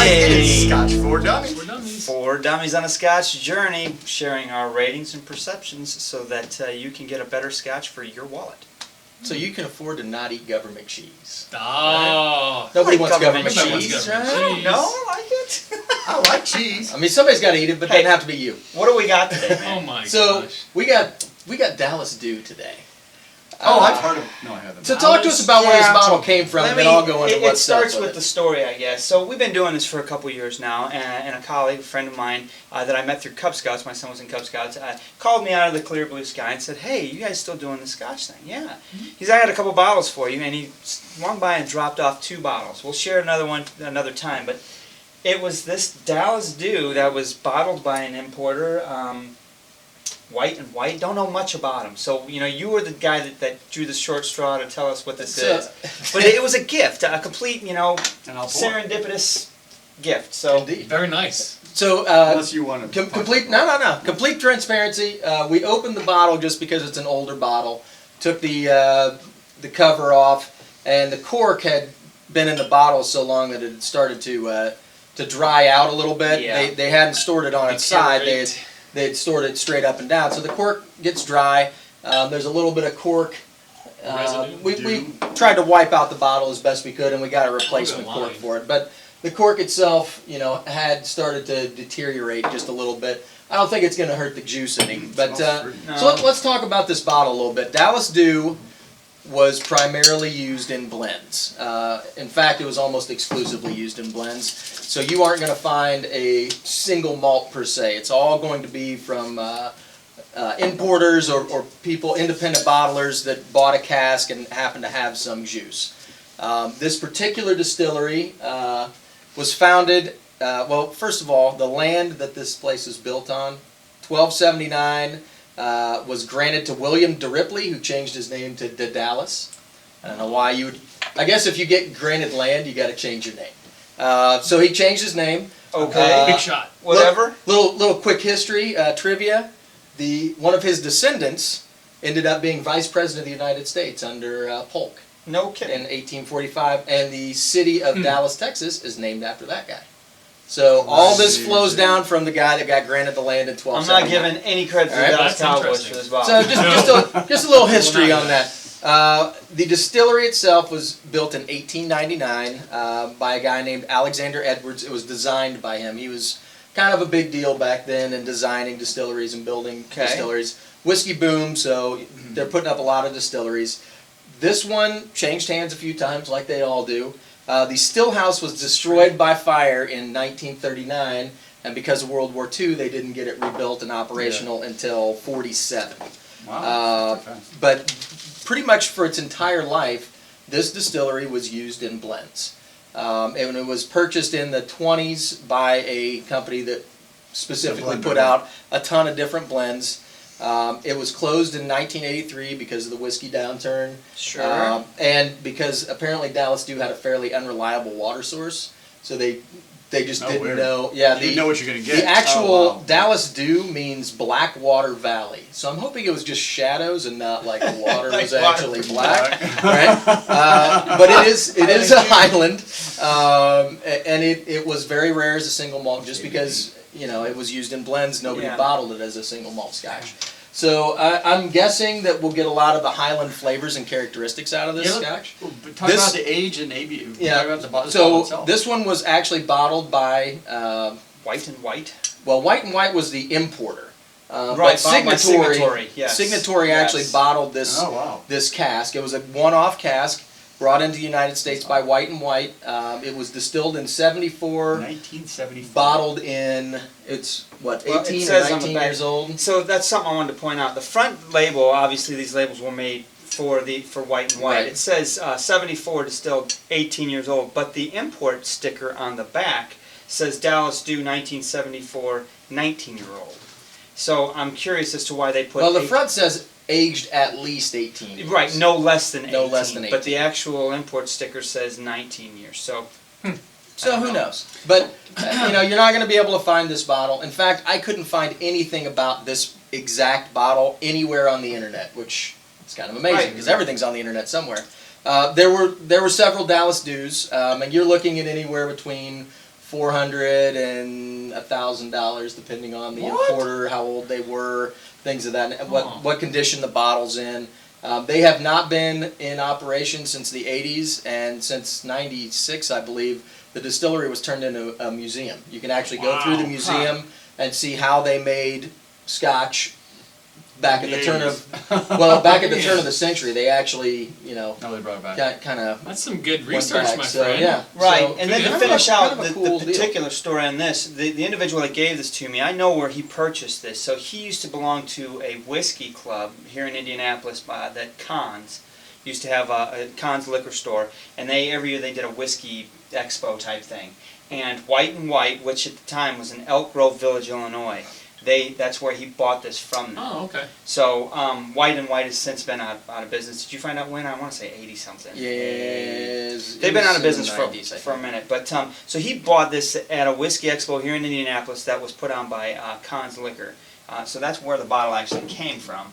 Hey! Scotch for Dummies. For Dummies. For Dummies on a Scotch journey, sharing our ratings and perceptions so that you can get a better Scotch for your wallet. So you can afford to not eat government cheese. Oh. Nobody like wants government government cheese, cheese. right? Cheese. No, I like it. I like cheese. I mean, somebody's got to eat it, but it Hey. doesn't have to be you. What do we got today, man? Oh my So gosh. we got Dallas Dew today. Oh, I've heard of. No, I haven't. So talk to us about where this Yeah. bottle came from, and then I'll go into it what's starts up with the story, I guess. So we've been doing this for a couple years now, and a colleague, a friend of mine that I met through Cub Scouts, my son was in Cub Scouts, called me out of the clear blue sky and said, "Hey, you guys still doing the Scotch thing?" "Yeah." He said, "I had a couple bottles for you," and he swung by and dropped off 2 bottles. We'll share another one another time, but it was this Dallas Dew that was bottled by an importer. White and White, don't know much about them. So, you were the guy that drew the short straw to tell us what this is. But it was a gift, a complete, serendipitous gift. So Indeed. Very nice. So Unless you want to. complete complete transparency. We opened the bottle just because it's an older bottle. Took the cover off, and the cork had been in the bottle so long that it had started to dry out a little bit. Yeah. They hadn't stored it on its side. They had stored it straight up and down. So the cork gets dry. There's a little bit of cork. We tried to wipe out the bottle as best we could, and we got a replacement cork for it. But the cork itself, had started to deteriorate just a little bit. I don't think it's going to hurt the juice any. But so let's talk about this bottle a little bit. Dallas Dew was primarily used in blends. In fact, it was almost exclusively used in blends. So you aren't going to find a single malt per se. It's all going to be from importers or people, independent bottlers that bought a cask and happen to have some juice. This particular distillery was founded, well, first of all, the land that this place is built on, 1279, was granted to William de Ripley, who changed his name to De Dallas. I don't know why you would. I guess if you get granted land, you got to change your name. So he changed his name. okay, Big shot. whatever. Little quick history trivia. One of his descendants ended up being Vice President of the United States under Polk No in kidding. 1845, and the city of Dallas, Texas, is named after that guy. So all this flows down from the guy that got granted the land in I'm 1279. not giving any credit to the All right, Dallas that's Cowboys interesting. for this bottle. So just a little history on that. The distillery itself was built in 1899 by a guy named Alexander Edwards. It was designed by him. He was kind of a big deal back then in designing distilleries and building distilleries. Whiskey boom, so they're putting up a lot of distilleries. This one changed hands a few times, like they all do. The still house was destroyed by fire in 1939, and because of World War II, they didn't get it rebuilt and operational until 47. Wow. But pretty much for its entire life, this distillery was used in blends. And it was purchased in the 20s by a company that specifically put out a ton of different blends. It was closed in 1983 because of the whiskey downturn. Sure. And because apparently Dallas Dew had a fairly unreliable water source, so they just didn't weird. know. Yeah, You didn't know what you're going to get. the actual Oh, wow. Dallas Dew means Blackwater Valley, so I'm hoping it was just shadows and not like the water was Like actually water. black, right? But it is a highland, and it was very rare as a single malt, just because it was used in blends. Nobody Yeah. bottled it as a single malt Scotch. So I'm guessing that we'll get a lot of the Highland flavors and characteristics out of this Scotch. But talk about the age and ABV. Yeah. Talk about the bottle So itself. this one was actually bottled by White and White. White and White was the importer. Right, but by Signatory, yes. Signatory actually Yes. bottled this Oh, wow. this cask. It was a one-off cask brought into the United States by White and White. It was distilled in 74, 1974. bottled in, it's what, Well, it 18 or says on the 19 back- years old? So that's something I wanted to point out. The front label, obviously these labels were made for White and White. Right. It says 74 distilled, 18 years old, but the import sticker on the back says Dallas Dew 1974, 19-year-old. So I'm curious as to why they put. Well, the front says aged at least 18 years. Right, no less than 18. No less than But the 18. actual import sticker says 19 years. So. So who knows? But you're not going to be able to find this bottle. In fact, I couldn't find anything about this exact bottle anywhere on the internet, which is kind of amazing Right. because everything's on the internet somewhere. There were several Dallas Dews, and you're looking at anywhere between $400 and $1,000 depending on the importer, how old they were, things of that, what condition the bottle's in. They have not been in operation since the 80s, and since 96, I believe, the distillery was turned into a museum. You can actually go through the museum and see how they made Scotch back at the turn of the century. They actually, you know, they brought it back. kind of. That's some good research, my friend. Yeah, right. So, And then to yeah, finish out kind of a the cool particular story on this, the individual that gave this to me, I know where he purchased this. So he used to belong to a whiskey club here in Indianapolis that Conn's used to have a Conn's liquor store, and every year they did a whiskey expo type thing. And White and White, which at the time was in Elk Grove Village, Illinois, that's where he bought this from them. Oh, okay. So White and White has since been out of business. Did you find out when? I want to say 80 something. Yes. They've been out of business 90s, for a minute. But so he bought this at a whiskey expo here in Indianapolis that was put on by Conn's Liquor. So that's where the bottle actually came from.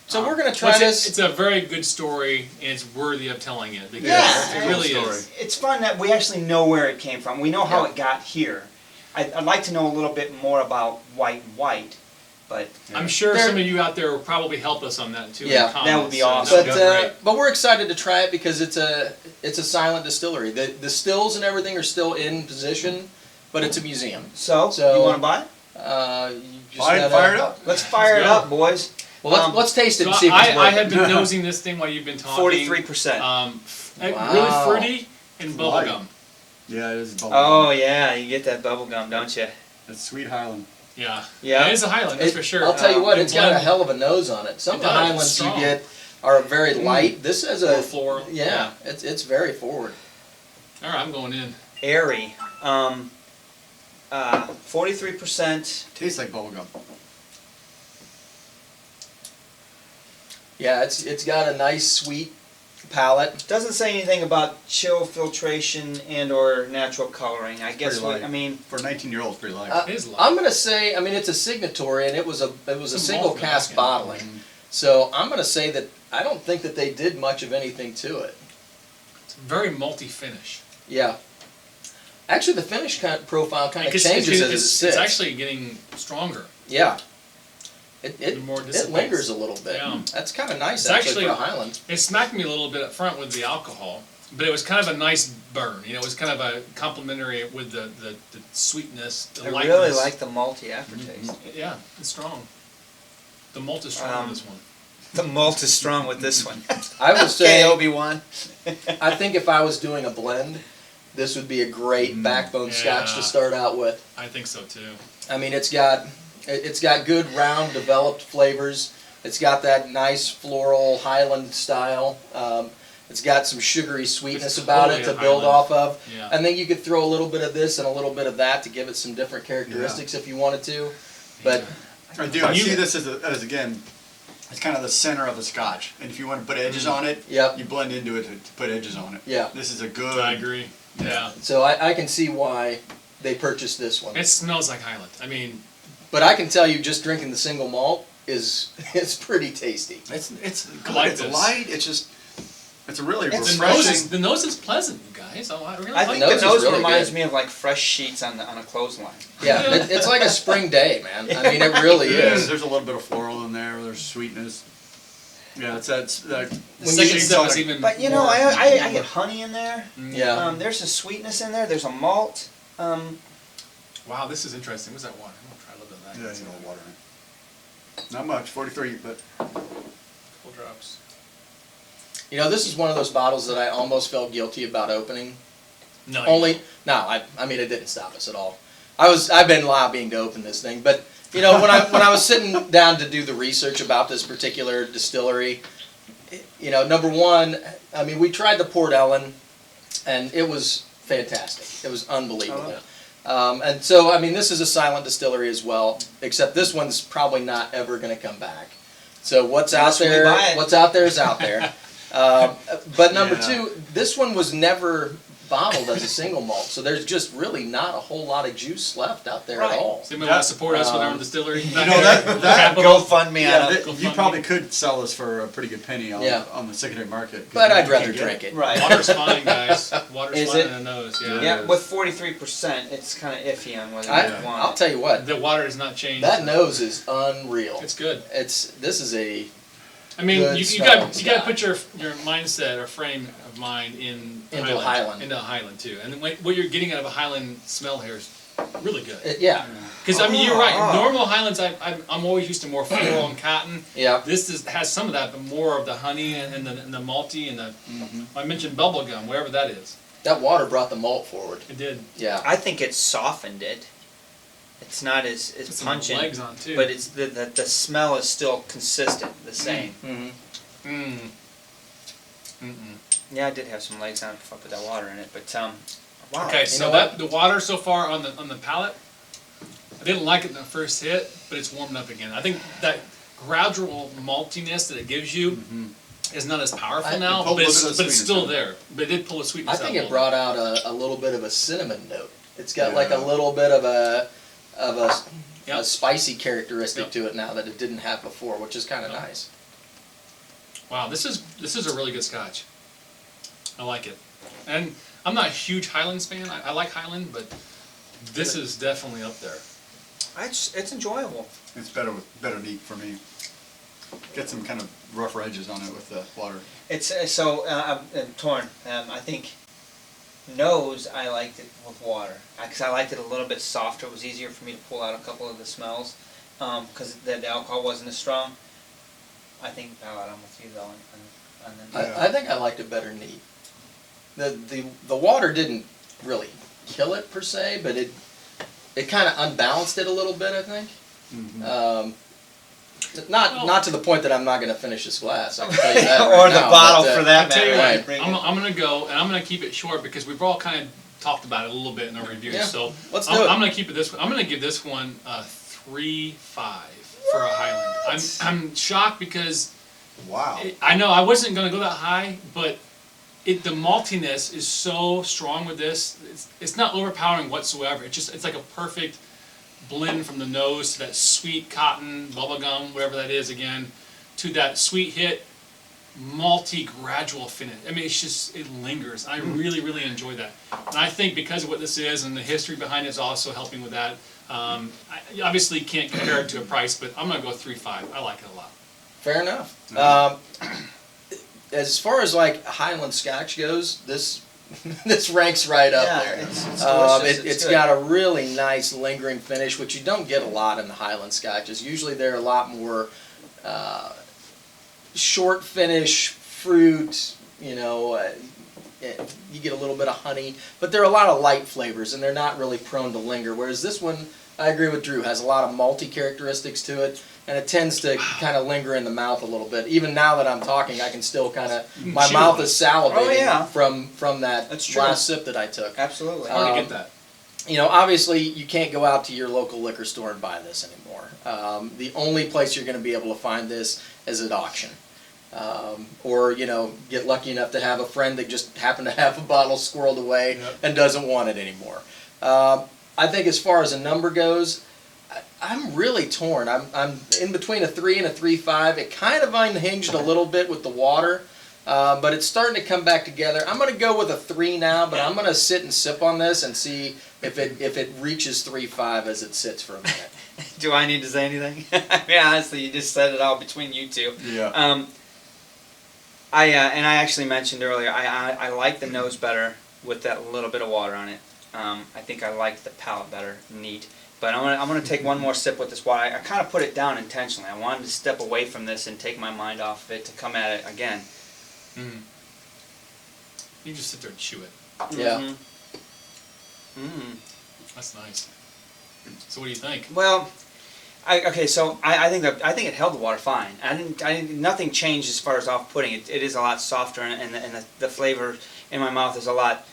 So we're gonna try this. It's a very good story, and it's worthy of telling it. Because Yeah, it really story. is. It's fun that we actually know where it came from. We know how it got here. I'd like to know a little bit more about White and White, but I'm sure some of you out there will probably help us on that too. in the Yeah. comments, That would be so awesome. that would be great. But we're excited to try it because it's a silent distillery. The stills and everything are still in position, but it's a museum. so you want to buy it? You just Fire gotta- it up. Let's fire it Let's go. up, boys. Well, let's taste it So and see if it's I worth have it. been nosing this thing while you've been talking. 43%. Really Wow. fruity and Light. bubblegum. Yeah, it is bubble. Oh yeah, you get that bubble gum, don't you? It's Sweet Highland. Yeah. Yeah. It is a Highland, that's for sure. I'll tell you what, And it's got a blend- hell of a nose on it. Some It of the does, Highlands it's you strong. get are very light. This has More a floral. yeah. It's very forward. All right, I'm going in. Airy. 43%. Tastes like bubble gum. Yeah, it's got a nice sweet palate. Doesn't say anything about chill filtration and or natural coloring. I guess pretty light. I mean, For a 19-year-old, it's pretty light. Uh, It is light. I'm gonna say, I mean, it's a signatory, and it was a Some single malt in the cask back end. bottling. So I'm gonna say that I don't think that they did much of anything to it. It's a very malty finish. Yeah. Actually, the finish profile kind of It's- changes as it it's sits. actually getting stronger. Yeah. It The more it dissipates. lingers a little bit. Yeah. That's kind of nice It's actually for a actually- Highland. It smacked me a little bit up front with the alcohol, but it was kind of a nice burn. You know, it was kind of a complimentary with the sweetness, the I lightness. really like the malty aftertaste. Yeah, it's strong. The malt is strong in this one. The malt is strong with this one. I would say, Obi-Wan. I think if I was doing a blend, this would be a great backbone scotch to Yeah. start out with. I think so too. I mean, it's got good round developed flavors. It's got that nice floral Highland style. It's got some sugary sweetness It's about it totally to a build Highland. off of. Yeah. And then you could throw a little bit of this and a little bit of that to give it some different characteristics if you wanted to. But I do. I see this as again, it's kind of the center of the Scotch. And if you want to put edges on it, Yep. you blend into it to put edges on it. Yeah. This is a good. I agree. Yeah. so I can see why they purchased this one. It smells like Highland. I mean, But I can tell you, just drinking the single malt is pretty tasty. It's good. like It's this. light. It's just. It's a really It's refreshing. the nose is pleasant, you guys. I really I like think it. nose the is nose really reminds good. me of like fresh sheets on a clothesline. Yeah, it's like a spring day, man. I mean, it really is. There's a little bit of floral in there. There's sweetness. Yeah, that's The when second you- step is even. But you know, more- I get honey in there. Yeah. There's a sweetness in there. There's a malt. Wow, this is interesting. What's that water? I'm gonna try a little bit of that. Yeah, you know, water. Not much, 43, but Couple drops. You know, this is one of those bottles that I almost felt guilty about opening. No. I mean, it didn't stop us at all. I've been lobbying to open this thing, but you know, when I was sitting down to do the research about this particular distillery, you know, number one, I mean, we tried the Port Ellen, and it was fantastic. It was unbelievable. And so, I mean, this is a silent distillery as well, except this one's probably not ever going to come back. So what's out Unless we there? buy it. What's out there is out there. But number Yeah. two, this one was never bottled as a single malt. So there's just really not a whole lot of juice left out there at all. Does anybody want to support us with our distillery? You know, that Go fund me yeah, on it. you probably could sell this for a pretty good penny on, Yeah. on the secondary market. 'cause But you I'd can't rather get drink it. Right. Water's fine, guys. Water's Is fine it? in the nose. Yeah. Yeah, with 43%, it's kind of iffy on whether you want I'll it. tell you what, The water has not changed. that nose is unreal. It's good. This is a I mean, Good you smelling got to Scotch. put your mindset or frame of mind Into a Highland. into a Highland too, and what you're getting out of a Highland smell here is really good. yeah. Because I mean, you're right. Normal Highlands, I'm always used to more floral and cotton. Yeah. This has some of that, but more of the honey and the malty and the. I mentioned bubble gum, whatever that is. That water brought the malt forward. It did. Yeah. I think it softened it. It's not as Put some pungent, legs on too. but it's the smell is still consistent, the same. Mm-hmm. Mm. Yeah, I did have some legs on it before I put that water in it, but wow. Okay, You so know that the water so far on the palate, I didn't like it in the first hit, but it's warmed up again. I think that gradual maltiness that it gives you is not as powerful I- now, it pulled but a it's, little bit of but it's sweetness still out. there. But it did pull a sweetness I out. think a it little brought out a little bit of a cinnamon note. It's got like a Yeah. little bit of a Yep. spicy characteristic Yep. to it now that it didn't have before, which is kind of Yep. nice. Wow, this is a really good Scotch. I like it, and I'm not a huge Highlands fan. I like Highland, but this is definitely up there. It's enjoyable. It's better neat for me. Get some kind of rough edges on it with the water. It's I'm torn. I think nose I liked it with water because I liked it a little bit softer. It was easier for me to pull out a couple of the smells because the alcohol wasn't as strong. I think palate, I'm with you though. On the Yeah. I think I liked it better neat. The water didn't really kill it per se, but it kind of unbalanced it a little bit, I think. Not to the point that I'm not going to finish this glass. I can tell you that or right the now, bottle but, for that I'll tell you matter. what, Right. I'm gonna go, and I'm gonna keep it short because we've all kind of talked about it a little bit in our reviews. Yeah, So let's do I'm it. gonna keep it this. I'm gonna give this one a 3.5 for a Highland. I'm shocked because Wow. I know I wasn't gonna go that high, but the maltiness is so strong with this. It's not overpowering whatsoever. It's like a perfect blend from the nose to that sweet cotton, bubblegum, whatever that is again, to that sweet hit, malty, gradual finish. I mean, it lingers. I really, really enjoy that. And I think because of what this is and the history behind it is also helping with that. I obviously can't compare it to a price, but I'm going to go 3.5. I like it a lot. Fair enough. As far as like Highland Scotch goes, this this ranks right up Yeah, there. it's delicious. It's good. got a really nice lingering finish, which you don't get a lot in the Highland Scotches. Usually they're a lot more short finish, fruit, you get a little bit of honey, but they're a lot of light flavors and they're not really prone to linger. Whereas this one, I agree with Drew, has a lot of malty characteristics to it, and it tends to kind of linger in the mouth a little bit. Even now that I'm talking, I can still kind of, my chew mouth on it. is salivating Oh, yeah. from that That's true. last sip that I took. Absolutely. Hard to get that. Obviously you can't go out to your local liquor store and buy this anymore. The only place you're going to be able to find this is at auction. Or, get lucky enough to have a friend that just happened to have a bottle squirreled away and doesn't want it anymore. I think as far as a number goes, I'm really torn. I'm in between a 3 and a 3.5. It kind of unhinged a little bit with the water, but it's starting to come back together. I'm going to go with a 3 now, but I'm going to sit and sip on this and see if it reaches 3.5 as it sits for a minute. Do I need to say anything? I mean, honestly, you just said it all between you two. Yeah. I actually mentioned earlier, I like the nose better with that little bit of water on it. I think I like the palate better, neat. But I'm gonna take one more sip with this water. I kind of put it down intentionally. I wanted to step away from this and take my mind off of it to come at it again. Mm. You just sit there and chew it. Yeah. That's nice. So what do you think? Well, I think it held the water fine. Nothing changed as far as off-putting. It is a lot softer, and the flavor in my mouth is a lot.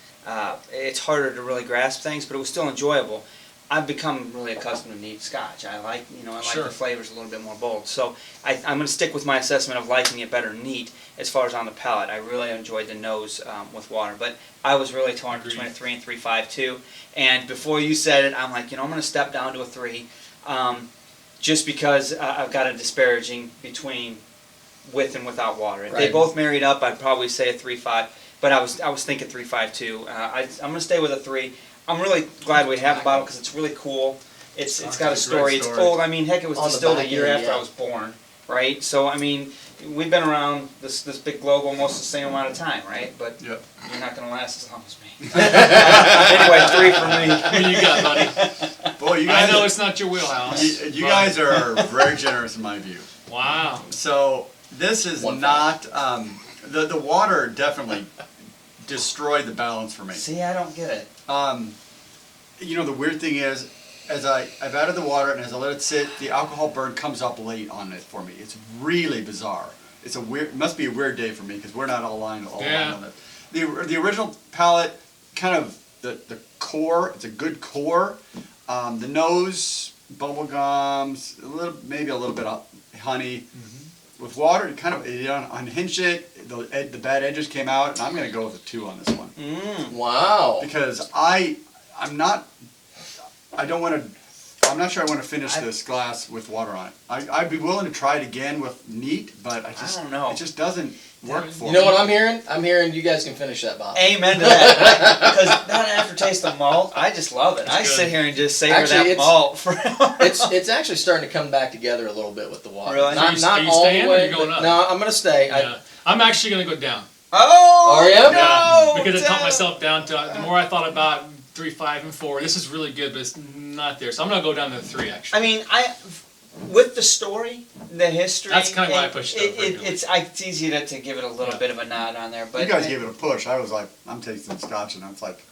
It's harder to really grasp things, but it was still enjoyable. I've become really accustomed to neat Scotch. I like, I like Sure. the flavors a little bit more bold. So I'm going to stick with my assessment of liking it better neat as far as on the palate. I really enjoyed the nose with water, but I was really torn Agreed. between a 3 and 3.5 too. And before you said it, I'm like, I'm going to step down to a 3, just because I've got a disparaging between with and without water. If they Right. both married up, I'd probably say a 3.5. But I was thinking 3.5 too. I'm going to stay with a 3. I'm really glad we have the bottle because it's really cool. It's got a It's a great story. It's story. old. I mean, heck, it was On the distilled a back year end, after yeah. I was born, right? So I mean, we've been around this big globe almost the same amount of time, right? But Yep. you're not going to last as long as me. Anyway, 3 for me. What you got, buddy? Boy, you I guys, know it's not your wheelhouse. you but- guys are very generous in my view. Wow. So this is One not the water definitely destroyed the balance for me. See, I don't get it. The weird thing is, as I've added the water and as I let it sit, the alcohol burn comes up late on it for me. It's really bizarre. It must be a weird day for me because we're not all aligned Yeah. on it. The original palate, kind of the core. It's a good core. The nose, bubble gums, maybe a little bit of honey. With water, it kind of unhinged it. The bad edges came out, and I'm going to go with a 2 on this one Wow. because I'm not sure I want to finish this glass with water on it. I'd be willing to try it again with neat, but I don't know. it just doesn't work for me. You know what I'm hearing? I'm hearing you guys can finish that bottle. Amen to that. Because that aftertaste of malt, I just love it. I good. sit here and just savor Actually, that it's- malt forever. It's actually starting to come back together a little bit with the water. Really? Not, Are you not staying all or the you way. going but- up? No, I'm gonna stay. Yeah. I'm actually gonna go down. Oh, Are you? no! Yeah, because I talked Dad. myself down to the more I thought about 3, 5, and 4. This is really good, but it's not there. So I'm gonna go down to 3 actually. I mean, with the story, the history. That's kinda why I pushed it up regularly. It's easy to give it a little Yeah. bit of a nod on there, but You guys gave it a push. I was like, I'm tasting scotch, and I was like,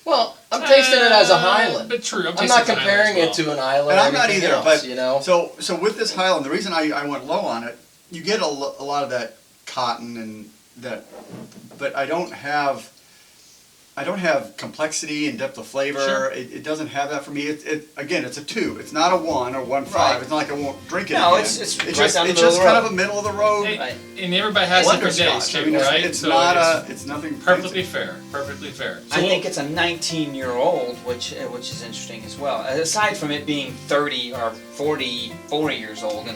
Well, I'm tasting it as a Highland. But true, I'm not comparing it to an Island. and or I'm not anything either. else, But so with this Highland, the reason I went low on it, you get a lot of that cotton and that, but I don't have complexity and depth of flavor. Sure. It doesn't have that for me. Again, it's a 2. It's not a 1 or 1.5. Right. It's not like I won't drink it. No, again. it's right just down the it's middle just of the kind road. of a middle of the road. Hey, and everybody has wonder different days scotch. too, I mean, right? it's So not it's nothing perfectly fancy. fair. Perfectly fair. So I we'll- think it's a 19-year-old, which is interesting as well. Aside from it being 30 or 40 years old, and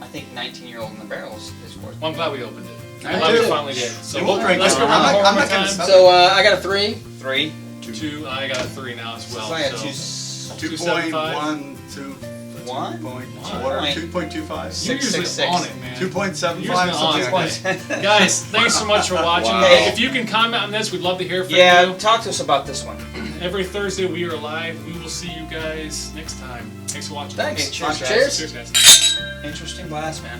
I think 19-year-old in the barrels is worth. well, I'm glad we opened it. I'm I glad we do. finally did. So Yeah, we'll drink let's it. go I'm around not- the horn I'm one not gonna time. stop. So I got a 3. 3. 2, I got a 3 now as well. So I got so. 2.1, 2. 1. 2.25. You're usually 666. on it, man. 2.75, You're usually something on like it. that. Guys, thanks so much for watching. Wow. If you can comment on this, we'd love to hear from Yeah, you. talk to us about this one. Every Thursday we are live. We will see you guys next time. Thanks for watching. Thanks. Cheers, guys. Cheers. Cheers, guys. Interesting glass, man.